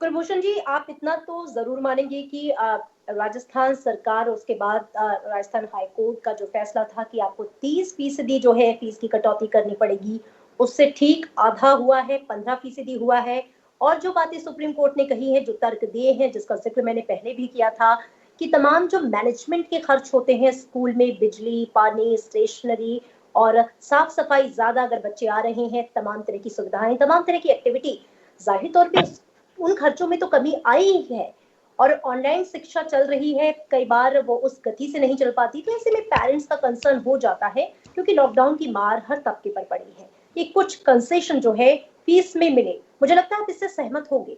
कुलभूषण जी, आप इतना तो जरूर मानेंगे कि राजस्थान सरकार, उसके बाद राजस्थान हाई कोर्ट का जो फैसला था कि आपको 30% जो है फीस की कटौती करनी पड़ेगी, उससे ठीक आधा हुआ है, 15% हुआ है। और जो बातें सुप्रीम कोर्ट ने कही है, जो तर्क दिए हैं, जिसका जिक्र मैंने पहले भी किया था, कि तमाम जो मैनेजमेंट के खर्च होते हैं स्कूल में, बिजली, पानी, स्टेशनरी और साफ सफाई, ज्यादा अगर बच्चे आ रहे हैं, तमाम तरह की सुविधाएं, तमाम तरह की एक्टिविटी, जाहिर तौर पे उन खर्चों में तो कमी आई ही है। और ऑनलाइन शिक्षा चल रही है, कई बार वो उस गति से नहीं चल पाती, तो ऐसे में पेरेंट्स का कंसर्न हो जाता है, क्योंकि लॉकडाउन की मार हर तबके पर पड़ी है कि कुछ कंसेशन जो है फीस में मिले। मुझे लगता है आप इससे सहमत होंगे।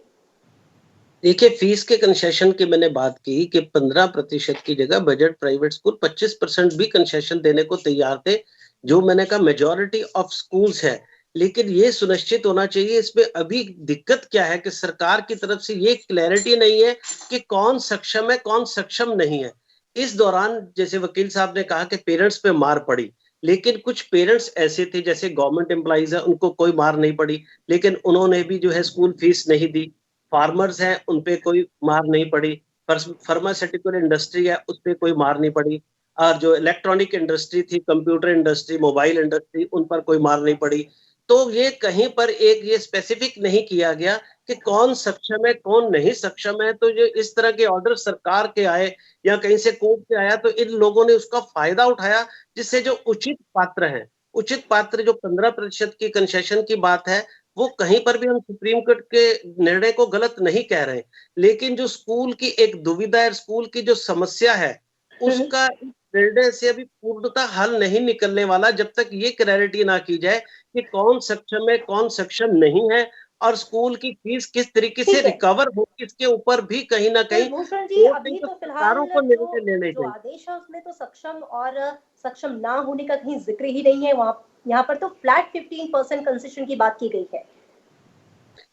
देखिए, फीस के कंसेशन की मैंने बात की कि 15% की जगह बजट प्राइवेट स्कूल 25% भी कंसेशन देने को तैयार थे, जो मैंने कहा मेजॉरिटी ऑफ स्कूल्स है। लेकिन ये सुनिश्चित होना चाहिए, इसमें अभी दिक्कत क्या है कि सरकार की तरफ से ये क्लैरिटी नहीं है कि कौन सक्षम है, कौन सक्षम नहीं है। इस दौरान जैसे वकील साहब ने कहा कि पेरेंट्स पे मार पड़ी, लेकिन कुछ पेरेंट्स ऐसे थे जैसे गवर्नमेंट एम्प्लॉइज है, उनको कोई मार नहीं पड़ी, लेकिन उन्होंने भी जो है स्कूल फीस नहीं दी। फार्मर्स हैं, उन पे कोई मार नहीं पड़ी। फार्मास्यूटिकल इंडस्ट्री है, उस पे कोई मार नहीं पड़ी। और जो इलेक्ट्रॉनिक इंडस्ट्री थी, कंप्यूटर इंडस्ट्री, मोबाइल इंडस्ट्री, उन पर कोई मार नहीं पड़ी। तो ये कहीं पर एक ये स्पेसिफिक नहीं किया गया कि कौन सक्षम है, कौन नहीं सक्षम है। तो जो इस तरह के ऑर्डर सरकार के आए या कहीं से कोर्ट से आया, तो इन लोगों ने उसका फायदा उठाया, जिससे जो उचित पात्र हैं, उचित पात्र जो 15% की कंसेशन की बात है, वो कहीं पर भी हम सुप्रीम कोर्ट के निर्णय को गलत नहीं कह रहे, लेकिन जो स्कूल की एक दुविधा है, स्कूल की जो समस्या है, उसका इस निर्णय से अभी पूर्णतः हल नहीं निकलने वाला, जब तक ये क्लैरिटी ना की जाए कि कौन सक्षम है, कौन सक्षम नहीं है, और स्कूल की फीस किस तरीके से ठीक है रिकवर होगी, इसके ऊपर भी कहीं ना कहीं कुलभूषण जी, कोर्ट ने अभी तो तो फिलहाल सरकारों को जो निर्णय लेने जो चाहिए। आदेश है उसमें तो सक्षम और सक्षम ना होने का कहीं जिक्र ही नहीं है। वहां यहाँ पर तो फ्लैट 15% कंसेशन की बात की गई है।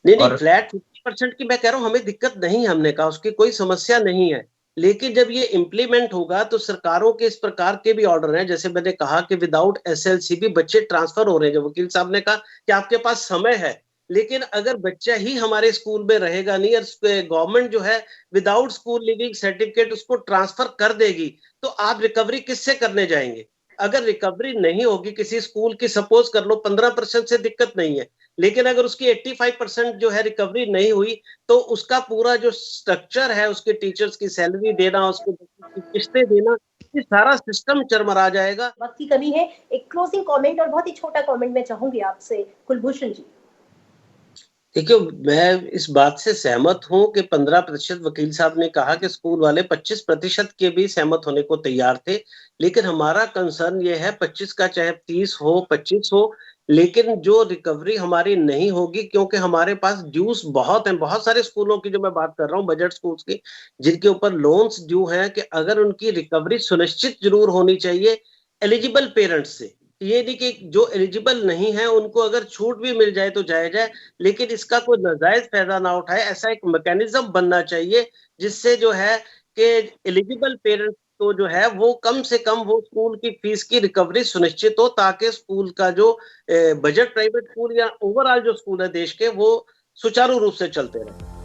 नहीं नहीं, और फ्लैट 50% की मैं कह रहा हूं, हमें दिक्कत नहीं है, हमने कहा उसकी कोई समस्या नहीं है। लेकिन जब ये इम्प्लीमेंट होगा, तो सरकारों के इस प्रकार के भी ऑर्डर हैं, जैसे मैंने कहा कि विदाउट एसएलसी भी बच्चे ट्रांसफर हो रहे हैं। जो वकील साहब ने कहा कि आपके पास समय है, लेकिन अगर बच्चा ही हमारे स्कूल में रहेगा नहीं, और गवर्नमेंट जो है विदाउट स्कूल लिविंग सर्टिफिकेट उसको ट्रांसफर कर देगी, तो आप रिकवरी किससे करने जाएंगे? अगर रिकवरी नहीं होगी किसी स्कूल की, सपोज कर लो 15% से दिक्कत नहीं है, लेकिन अगर उसकी 85% जो है रिकवरी नहीं हुई, तो उसका पूरा जो स्ट्रक्चर है, उसके टीचर्स की सैलरी देना, उसको किस्तें देना, ये सारा सिस्टम चरमरा जाएगा। वक्त की कमी है। एक क्लोजिंग कमेंट और बहुत ही छोटा कमेंट मैं चाहूंगी आपसे, कुलभूषण जी। देखिए, मैं इस बात से सहमत हूं कि 15%, वकील साहब ने कहा कि स्कूल वाले 25% के भी सहमत होने को तैयार थे। लेकिन हमारा कंसर्न ये है, 25 का चाहे 30 हो, 25 हो, लेकिन जो रिकवरी हमारी नहीं होगी, क्योंकि हमारे पास ड्यूज बहुत हैं, बहुत सारे स्कूलों की जो मैं बात कर रहा हूँ, बजट स्कूल्स की, जिनके ऊपर लोन्स ड्यू हैं, कि अगर उनकी रिकवरी सुनिश्चित जरूर होनी चाहिए एलिजिबल पेरेंट्स से। ये नहीं कि जो एलिजिबल नहीं है उनको अगर छूट भी मिल जाए तो जायज है, लेकिन इसका कोई नाजायज फायदा ना उठाए, ऐसा एक मैकेनिज्म बनना चाहिए, जिससे जो है कि एलिजिबल पेरेंट्स को जो है वो कम से कम वो स्कूल की फीस की रिकवरी सुनिश्चित हो, ताकि स्कूल का जो बजट प्राइवेट स्कूल या ओवरऑल जो स्कूल है देश के, वो सुचारू रूप से चलते रहे।